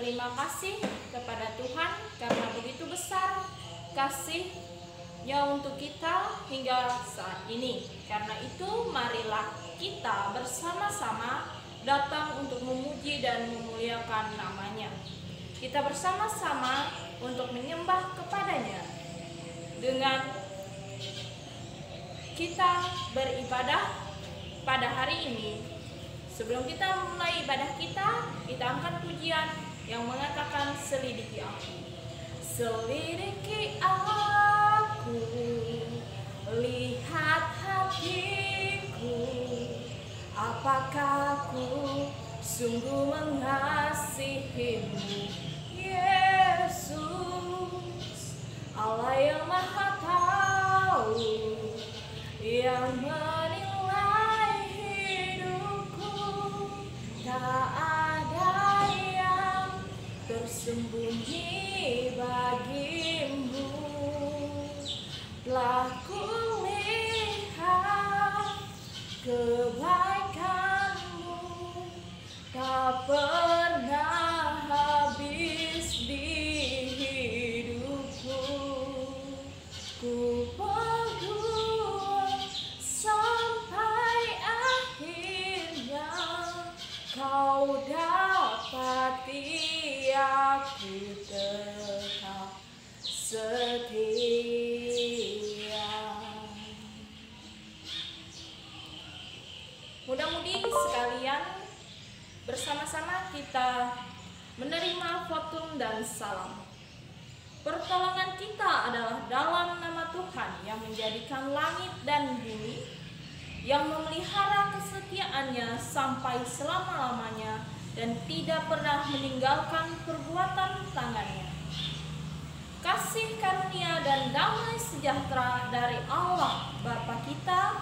berterima kasih kepada Tuhan karena begitu besar kasih-Nya untuk kita hingga saat ini. Karena itu marilah kita bersama-sama datang untuk memuji dan memuliakan nama-Nya. Kita bersama-sama untuk menyembah kepada-Nya dengan kita beribadah pada hari ini. Sebelum kita mulai ibadah kita angkat pujian yang mengatakan selidiki aku. Selidiki aku, lihat hatiku, apakah aku sungguh mengasihimu, Yesus, Allah yang Maha Tahu, yang menilai hidupku. Tak ada yang tersembunyi bagimu. Telah kulihat kebaikanmu, tak pernah habis di hidupku. Ku berdoa sampai akhirnya Kau dapati aku tetap setia. Mudah-mudi sekalian, bersama-sama kita menerima votum dan salam. Pertolongan kita adalah dalam nama Tuhan yang menjadikan langit dan bumi, yang memelihara kesetiaan-Nya sampai selama-lamanya dan tidak pernah meninggalkan perbuatan tangan-Nya. Kasih karunia dan damai sejahtera dari Allah Bapa kita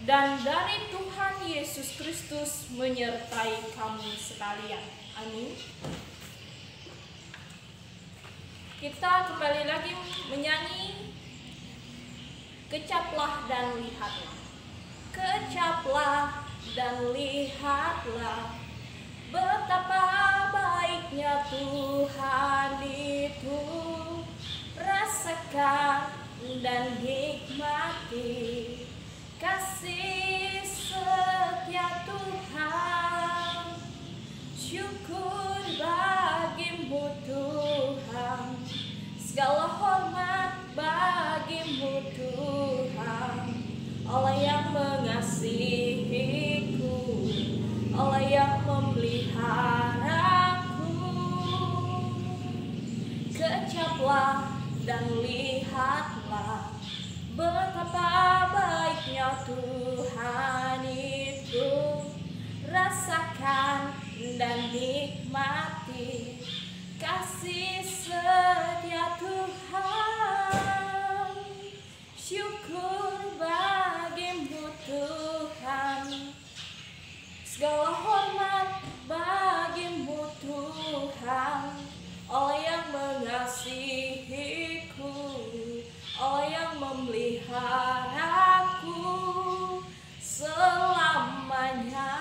dan dari Tuhan Yesus Kristus menyertai kamu sekalian. Amin. Kita kembali lagi menyanyi Kecaplah dan lihatlah. Kecaplah dan lihatlah betapa baiknya Tuhan itu. Rasakan dan nikmati kasih setia Tuhan. Syukur bagimu Tuhan, segala hormat bagimu Tuhan. Allah yang mengasihiku, Allah yang memeliharaku. Kecaplah dan lihatlah betapa baiknya Tuhan itu. Rasakan dan nikmati kasih setia Tuhan. Syukur bagimu Tuhan, segala hormat bagimu Tuhan. Allah yang mengasihiku, Allah yang memeliharaku selamanya.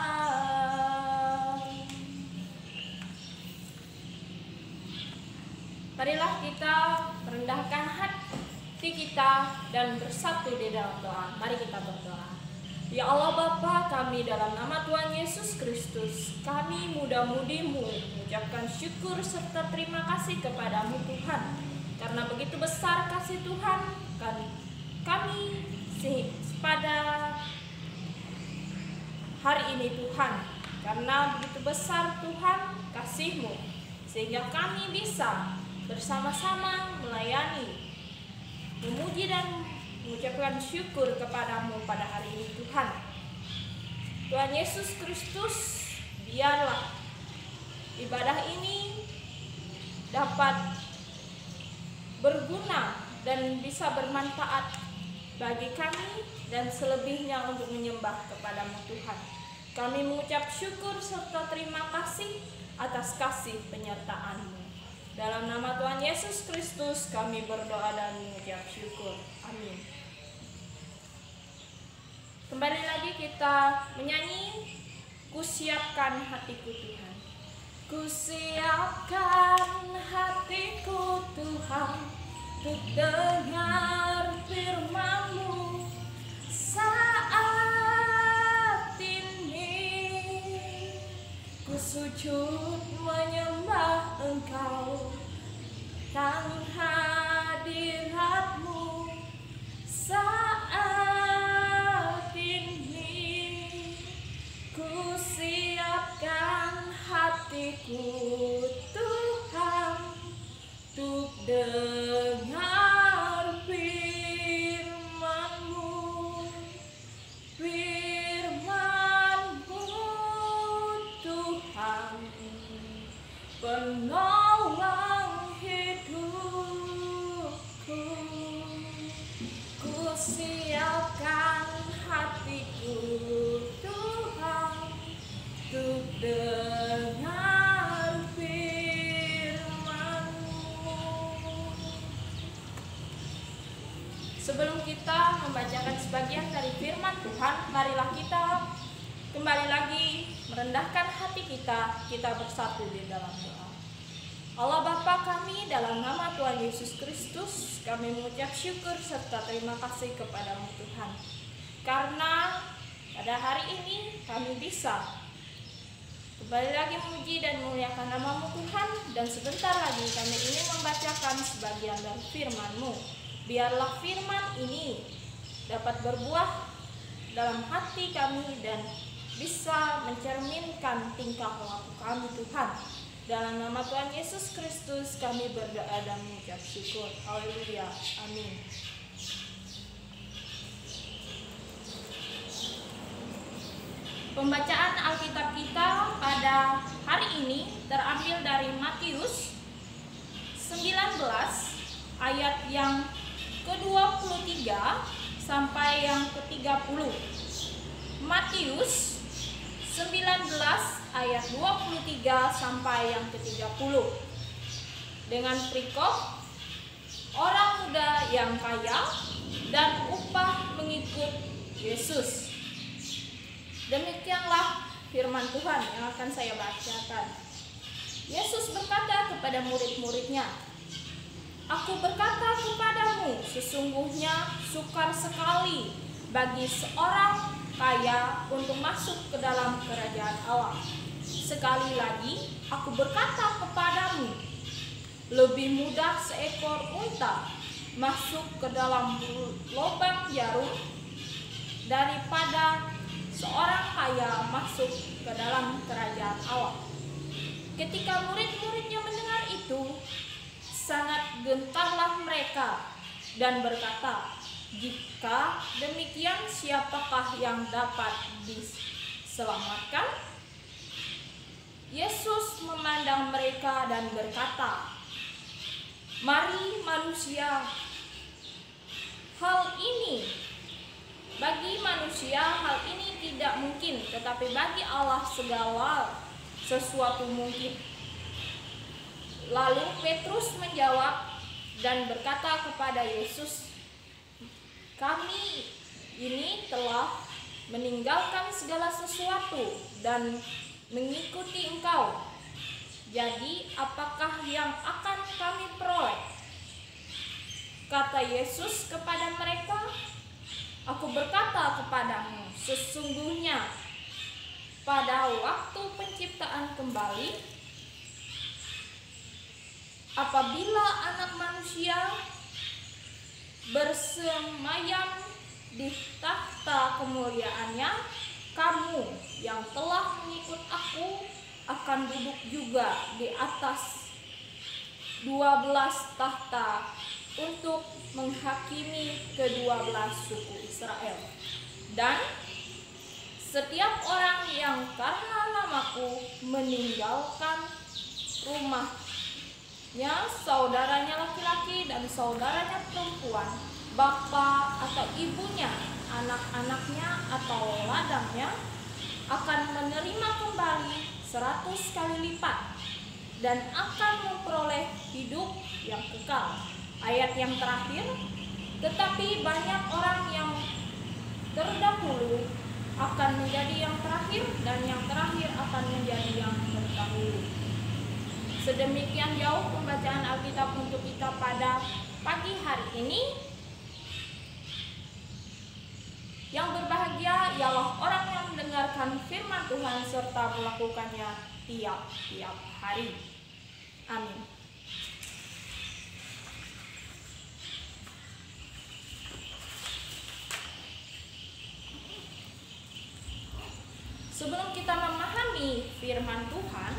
Marilah kita merendahkan hati kita dan bersatu di dalam doa. Mari kita berdoa. Ya Allah Bapa kami, dalam nama Tuhan Yesus Kristus, kami mudah-mudimu mengucapkan syukur serta terima kasih kepadamu Tuhan. Karena begitu besar kasih Tuhan kami pada hari ini Tuhan. Karena begitu besar Tuhan kasih-Mu, sehingga kami bisa bersama-sama melayani, memuji dan mengucapkan syukur kepadamu pada hari ini Tuhan. Tuhan Yesus Kristus, biarlah ibadah ini dapat berguna dan bisa bermanfaat bagi kami dan selebihnya untuk menyembah kepadamu Tuhan. Kami mengucap syukur serta terima kasih atas kasih penyertaan-Mu. Dalam nama Tuhan Yesus Kristus kami berdoa dan mengucap syukur. Amin. Kembali lagi kita menyanyi Kusiapkan hatiku Tuhan. Kusiapkan hatiku Tuhan untuk dengar firman-Mu saat ini. Ku sujud menyembah Engkau tentang hadirat-Mu saat ini. Ku siapkan hatiku Tuhan untuk dengar firman-Mu, firman-Mu Tuhan, penolong hidupku. Ku siapkan hatiku Tuhan untuk dengar firman-Mu. Sebelum kita membacakan sebagian dari firman Tuhan, marilah kita kembali lagi merendahkan hati kita bersatu di dalam doa. Allah Bapa kami, dalam nama Tuhan Yesus Kristus, kami mengucap syukur serta terima kasih kepadamu Tuhan. Karena pada hari ini kami bisa kembali lagi memuji dan memuliakan nama-Mu Tuhan, dan sebentar lagi kami ingin membacakan sebagian dari firman-Mu. Biarlah firman ini dapat berbuah dalam hati kami dan bisa mencerminkan tingkah laku kami Tuhan. Dalam nama Tuhan Yesus Kristus kami berdoa dan mengucap syukur. Haleluya. Amin. Pembacaan Alkitab kita pada hari ini terambil dari Matius 19 ayat yang ke-23 sampai yang ke-30. Matius 19 ayat 23 sampai yang ke-30. Dengan perikop orang muda yang kaya dan upah mengikut Yesus. Demikianlah firman Tuhan yang akan saya bacakan. Yesus berkata kepada murid-muridnya, "Aku berkata kepadamu, sesungguhnya sukar sekali bagi seorang kaya untuk masuk ke dalam kerajaan Allah. Sekali lagi, aku berkata kepadamu, lebih mudah seekor unta masuk ke dalam lubang jarum daripada seorang kaya masuk ke dalam kerajaan Allah." Ketika murid-muridnya mendengar itu, sangat gentarlah mereka dan berkata, "Jika demikian, siapakah yang dapat diselamatkan?" Yesus memandang mereka dan berkata, "Mari manusia, bagi manusia hal ini tidak mungkin, tetapi bagi Allah segala sesuatu mungkin." Lalu Petrus menjawab dan berkata kepada Yesus, "Kami ini telah meninggalkan segala sesuatu dan mengikuti Engkau. Jadi apakah yang akan kami peroleh?" Kata Yesus kepada mereka, "Aku berkata kepadamu, sesungguhnya pada waktu penciptaan kembali, apabila Anak Manusia bersemayam di tahta kemuliaannya, kamu yang telah mengikut aku akan duduk juga di atas 12 tahta untuk menghakimi ke-12 suku Israel. Dan setiap orang yang karena namaku meninggalkan rumahnya, saudaranya laki-laki dan saudaranya perempuan, bapa atau ibunya, anak-anaknya atau ladangnya, akan menerima kembali 100 kali lipat dan akan memperoleh hidup yang kekal." Ayat yang terakhir, "Tetapi banyak orang yang terdahulu akan menjadi yang terakhir, dan yang terakhir akan menjadi yang terdahulu. Sedemikian jauh pembacaan Alkitab untuk kita pada pagi hari ini. Yang berbahagia ialah orang yang mendengarkan firman Tuhan serta melakukannya tiap-tiap hari. Amin. Sebelum kita memahami firman Tuhan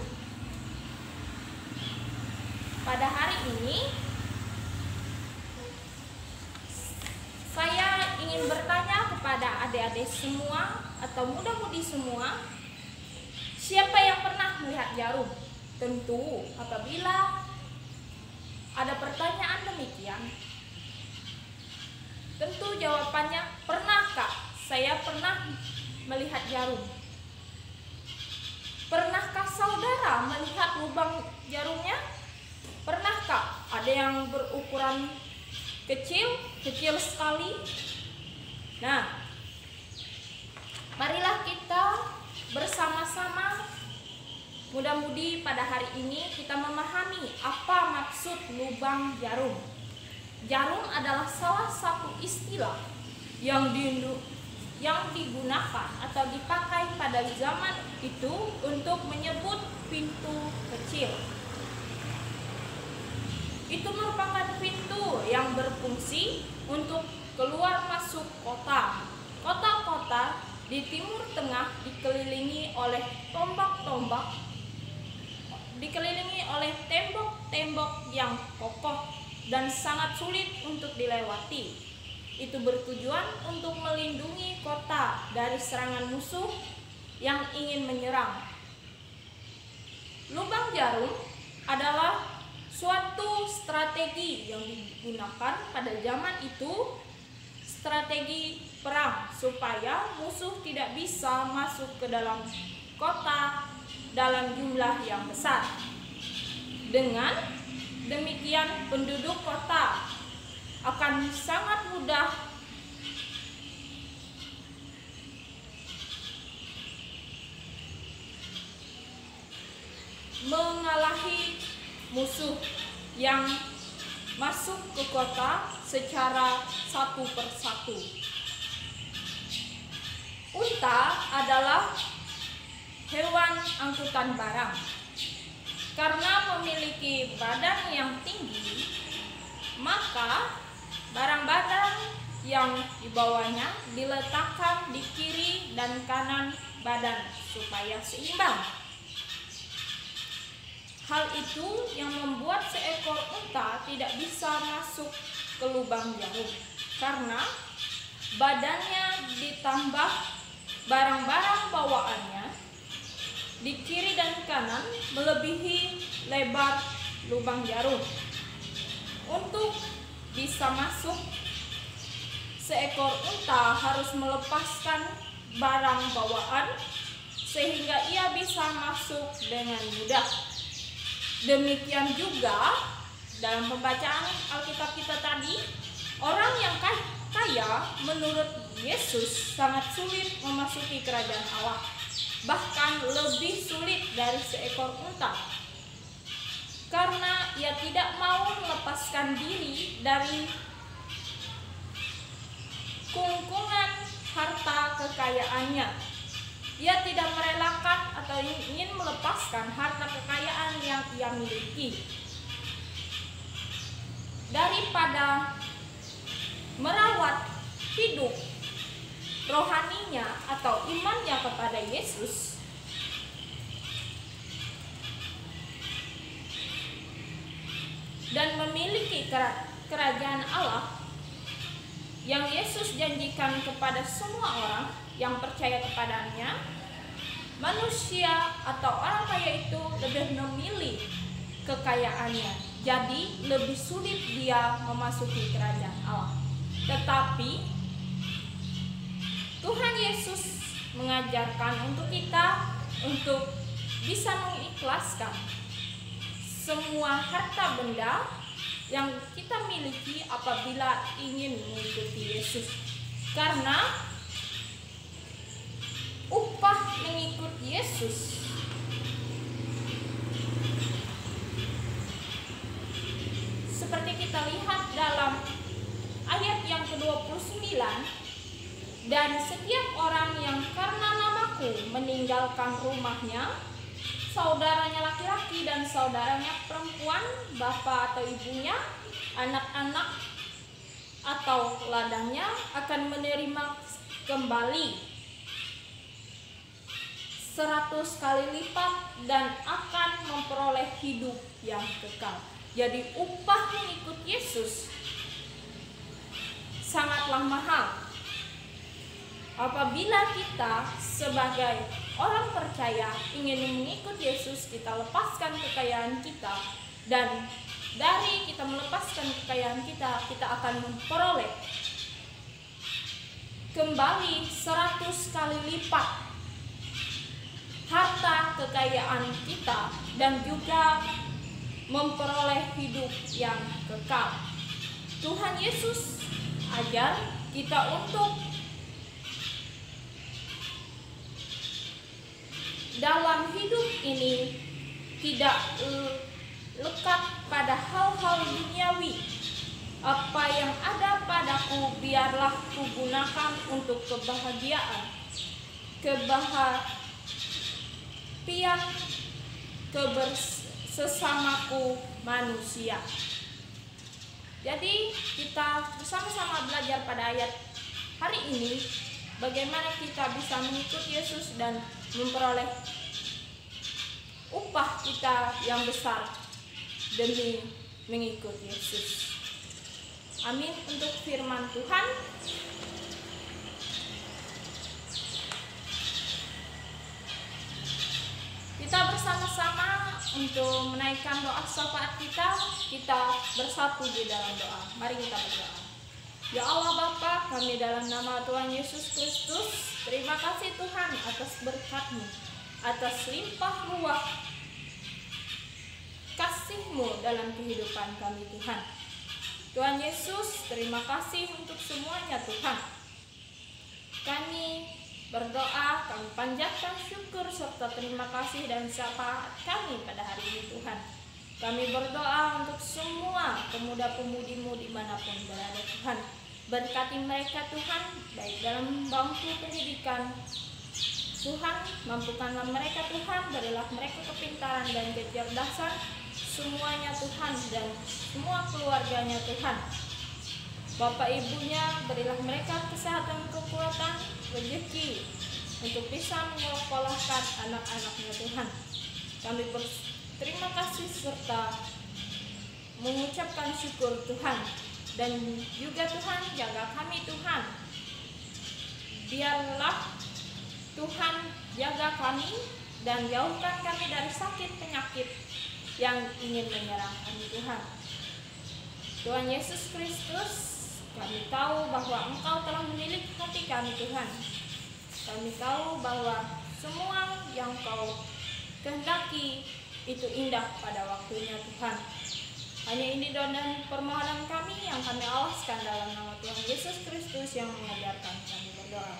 pada hari ini, saya ingin bertanya kepada adik-adik semua atau muda-mudi semua, siapa yang pernah melihat jarum? Tentu apabila ada pertanyaan demikian, tentu jawabannya pernah, Kak. Saya pernah melihat jarum. Pernahkah saudara melihat lubang jarumnya? Pernahkah? Ada yang berukuran kecil sekali. Nah, marilah kita bersama-sama mudah-mudi pada hari ini kita memahami apa maksud lubang jarum. Jarum adalah salah satu istilah yang digunakan atau dipakai pada zaman itu untuk menyebut pintu kecil. Itu merupakan pintu yang berfungsi untuk keluar masuk kota. Kota-kota di Timur Tengah dikelilingi oleh tombak-tombak, dikelilingi oleh tembok-tembok yang kokoh dan sangat sulit untuk dilewati. Itu bertujuan untuk melindungi kota dari serangan musuh yang ingin menyerang. Lubang jarum adalah suatu strategi yang digunakan pada zaman itu, strategi perang supaya musuh tidak bisa masuk ke dalam kota dalam jumlah yang besar. Dengan demikian penduduk kota akan sangat mudah mengalahi musuh yang masuk ke kota secara satu persatu. Unta adalah hewan angkutan barang. Karena memiliki badan yang tinggi, maka barang-barang yang dibawanya diletakkan di kiri dan kanan badan supaya seimbang. Hal itu yang membuat seekor unta tidak bisa masuk ke lubang jarum, karena badannya ditambah barang-barang bawaannya di kiri dan kanan melebihi lebar lubang jarum. Untuk bisa masuk, seekor unta harus melepaskan barang bawaan sehingga ia bisa masuk dengan mudah. Demikian juga dalam pembacaan Alkitab kita tadi, orang yang kaya menurut Yesus sangat sulit memasuki kerajaan Allah, bahkan lebih sulit dari seekor unta, karena ia tidak mau melepaskan diri dari kungkungan harta kekayaannya. Ia tidak merelakan atau ingin melepaskan harta kekayaan yang ia miliki. Daripada merawat hidup rohaninya atau imannya kepada Yesus, dan memiliki kerajaan Allah yang Yesus janjikan kepada semua orang yang percaya kepadanya, manusia atau orang kaya itu lebih memilih kekayaannya. Jadi lebih sulit dia memasuki kerajaan Allah. Tetapi Tuhan Yesus mengajarkan untuk kita untuk bisa mengikhlaskan semua harta benda yang kita miliki apabila ingin mengikuti Yesus. Karena Yesus. Seperti kita lihat dalam ayat yang ke-29, dan setiap orang yang karena namaku meninggalkan rumahnya, saudaranya laki-laki dan saudaranya perempuan, bapak atau ibunya, anak-anak atau ladangnya, akan menerima kembali 100 kali lipat dan akan memperoleh hidup yang kekal. Jadi upah mengikut Yesus sangatlah mahal. Apabila kita sebagai orang percaya ingin mengikut Yesus, kita lepaskan kekayaan kita, dan dari kita melepaskan kekayaan kita, kita akan memperoleh kembali 100 kali lipat harta kekayaan kita, dan juga memperoleh hidup yang kekal. Tuhan Yesus ajar kita untuk dalam hidup ini tidak lekat pada hal-hal duniawi. Apa yang ada padaku biarlah kugunakan untuk kebahagiaan, sesamaku manusia. Jadi kita bersama-sama belajar pada ayat hari ini bagaimana kita bisa mengikut Yesus dan memperoleh upah kita yang besar demi mengikut Yesus. Amin untuk firman Tuhan. Kita bersama-sama untuk menaikkan doa syafaat kita. Kita bersatu di dalam doa. Mari kita berdoa. Ya Allah Bapa, kami dalam nama Tuhan Yesus Kristus, terima kasih Tuhan atas berkat-Mu, atas limpah ruah kasih-Mu dalam kehidupan kami Tuhan. Tuhan Yesus, terima kasih untuk semuanya Tuhan. Kami berdoa, kami panjatkan syukur serta terima kasih dan syafaat kami pada hari ini Tuhan. Kami berdoa untuk semua pemuda-pemudi-Mu dimanapun berada Tuhan. Berkati mereka Tuhan, baik dalam bangku pendidikan. Tuhan, mampukanlah mereka Tuhan, berilah mereka kepintaran dan kecerdasan semuanya Tuhan, dan semua keluarganya Tuhan. Bapak ibunya, berilah mereka kesehatan, kekuatan, rezeki untuk bisa menyekolahkan anak-anaknya Tuhan. Kami berterima kasih serta mengucapkan syukur Tuhan. Dan juga Tuhan, jaga kami Tuhan. Biarlah Tuhan jaga kami dan jauhkan kami dari sakit penyakit yang ingin menyerang kami Tuhan. Tuhan Yesus Kristus, kami tahu bahwa Engkau telah memiliki hati kami Tuhan. Kami tahu bahwa semua yang Kau kehendaki itu indah pada waktunya Tuhan. Hanya ini doa dan permohonan kami yang kami alaskan dalam nama Tuhan Yesus Kristus yang mengajarkan kami berdoa.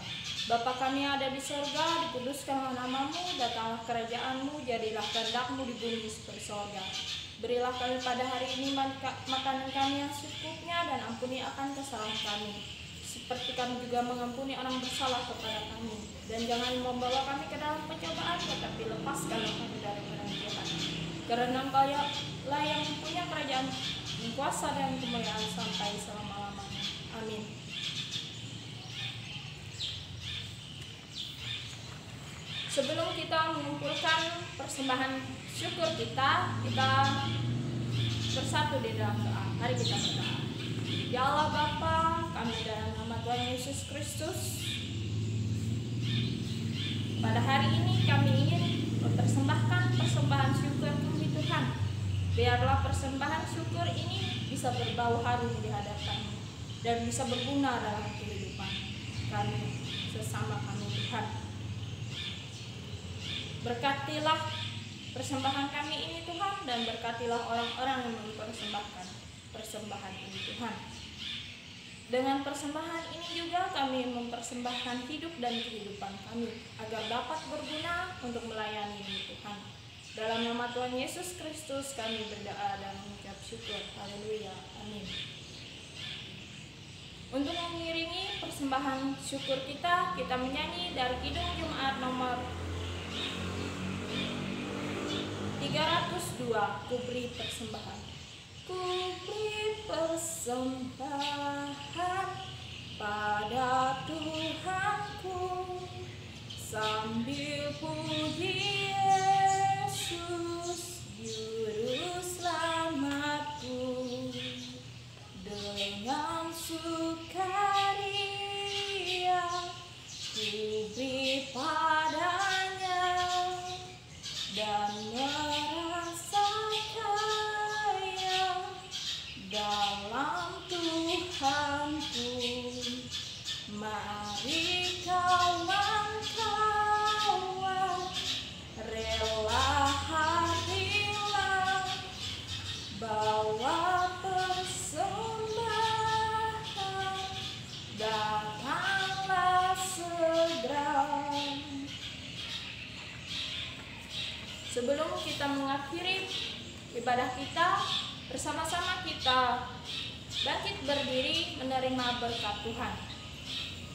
Bapa kami yang ada di surga, dikuduskanlah nama-Mu, datanglah kerajaan-Mu, jadilah kehendak-Mu di bumi seperti surga. Berilah kami pada hari ini makanan kami yang secukupnya, dan ampuni akan kesalahan kami, seperti kami juga mengampuni orang bersalah kepada kami. Dan jangan membawa kami ke dalam pencobaan, tetapi lepaskanlah kami dari jahat. Karena Engkau lah yang punya kerajaan, kuasa dan kemuliaan sampai selama-lamanya. Amin. Sebelum kita mengumpulkan persembahan syukur kita bersatu di dalam doa. Mari kita berdoa. Ya Allah Bapa, kami dalam nama Tuhan Yesus Kristus, pada hari ini kami ingin mempersembahkan persembahan syukur kami Tuhan. Biarlah persembahan syukur ini bisa berbau harum di hadapan-Mu dan bisa berguna dalam kehidupan kami sesama kami Tuhan. Berkatilah persembahan kami ini Tuhan, dan berkatilah orang-orang yang mempersembahkan persembahan ini Tuhan. Dengan persembahan ini juga kami mempersembahkan hidup dan kehidupan kami agar dapat berguna untuk melayani Tuhan. Dalam nama Tuhan Yesus Kristus kami berdoa dan mengucap syukur. Haleluya. Amin. Untuk mengiringi persembahan syukur kita menyanyi dari Kidung Jumat nomor 302, Kuberi Persembahan. Kuberi persembahan pada Tuhanku, sambil puji Yesus Juru Selamatku, dengan sukaria kuberi padanya dan merasa kaya dalam Tuhanku. Mari kawan-kawan, rela hadilah, bawa persembahan, datanglah segera. Sebelum kita mengakhiri ibadah kita, bersama-sama kita bangkit berdiri menerima berkat Tuhan.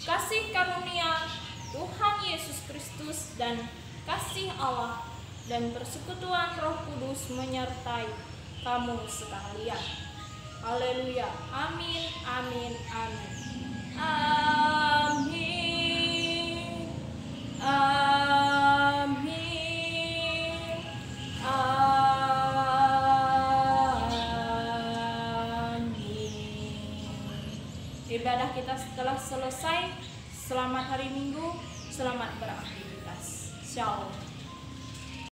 Kasih karunia Tuhan Yesus Kristus dan kasih Allah dan persekutuan Roh Kudus menyertai kamu sekalian. Haleluya. Amin, amin, amin. Amin. Amin. Ibadah kita telah selesai. Selamat hari Minggu, selamat beraktivitas. Shalom.